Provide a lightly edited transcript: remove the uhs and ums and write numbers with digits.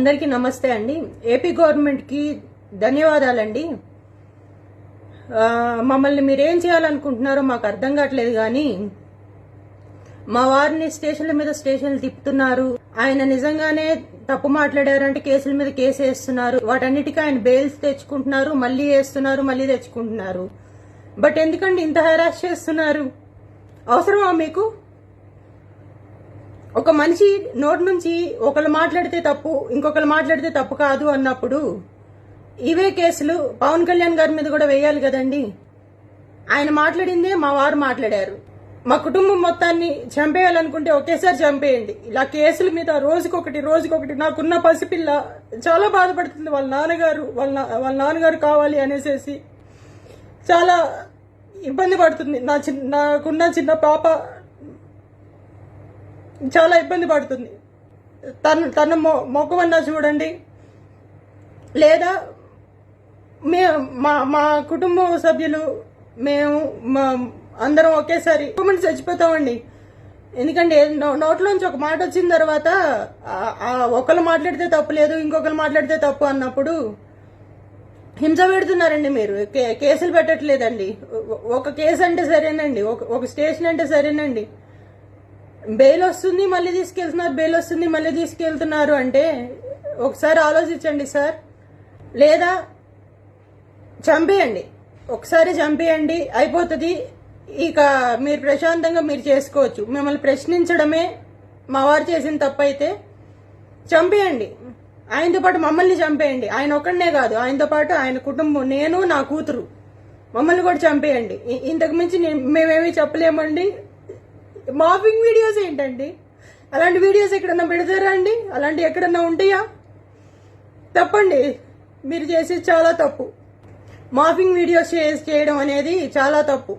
అందరికీ నమస్తే అండి. ఏపీ గవర్నమెంట్ కి ధన్యవాదాలండి. మమ్మల్ని మీరేం చేయాలనుకుంటున్నారో మాకు అర్థం కావట్లేదు కానీ మా వారిని స్టేషన్ల మీద స్టేషన్లు తిప్పుతున్నారు. ఆయన నిజంగానే తప్పు మాట్లాడారంటే కేసుల మీద కేసు వేస్తున్నారు. వాటన్నిటికీ ఆయన బెయిల్స్ తెచ్చుకుంటున్నారు, మళ్ళీ వేస్తున్నారు, మళ్ళీ తెచ్చుకుంటున్నారు. బట్ ఎందుకండి ఇంత హెరాస్ చేస్తున్నారు? అవసరమా మీకు? ఒక మనిషి నోటి నుంచి ఒకళ్ళు మాట్లాడితే తప్పు, ఇంకొకరు మాట్లాడితే తప్పు కాదు అన్నప్పుడు ఇవే కేసులు పవన్ కళ్యాణ్ గారి మీద కూడా వేయాలి కదండి. ఆయన మాట్లాడిందే మా వారు మాట్లాడారు. మా కుటుంబం మొత్తాన్ని చంపేయాలనుకుంటే ఒకేసారి చంపేయండి. ఇలా కేసుల మీద రోజుకొకటి నాకున్న పసిపిల్ల చాలా బాధపడుతుంది. వాళ్ళ నాన్నగారు కావాలి అనేసి చాలా ఇబ్బంది పడుతుంది. నాకున్న చిన్న పాప చాలా ఇబ్బంది పడుతుంది. తన మొక్కవన్నా చూడండి, లేదా మా కుటుంబ సభ్యులు మేము అందరం ఒకేసారి చచ్చిపోతామండి. ఎందుకంటే నోట్లోంచి ఒక మాట వచ్చిన తర్వాత ఒకళ్ళు మాట్లాడితే తప్పు లేదు, ఇంకొకరు మాట్లాడితే తప్పు అన్నప్పుడు హింస పెడుతున్నారండి. మీరు కేసులు పెట్టట్లేదండి. ఒక కేసు అంటే సరేనండి, ఒక స్టేషన్ అంటే సరేనండి, బెయిల్ వస్తుంది మళ్ళీ తీసుకెళ్తున్నారు, బెయిల్ వస్తుంది మళ్ళీ తీసుకెళ్తున్నారు అంటే ఒకసారి ఆలోచించండి సార్. లేదా చంపేయండి, ఒకసారి చంపేయండి, అయిపోతుంది. ఇక మీరు ప్రశాంతంగా మీరు చేసుకోవచ్చు. మిమ్మల్ని ప్రశ్నించడమే మా వారు చేసిన తప్పు అయితే చంపేయండి. ఆయనతో పాటు మమ్మల్ని చంపేయండి. ఆయన ఒక్కడనే కాదు, ఆయనతో పాటు ఆయన కుటుంబం, నేను, నా కూతురు, మమ్మల్ని కూడా చంపేయండి. ఇంతకు మించి మేమేమీ చెప్పలేమండి. మాఫింగ్ వీడియోస్ ఏంటండి? అలాంటి వీడియోస్ ఎక్కడన్నా పెడతారా అండి? అలాంటి ఎక్కడన్నా ఉంటాయా? తప్పండి, మీరు చేసేది చాలా తప్పు. మాఫింగ్ వీడియోస్ చేయడం అనేది చాలా తప్పు.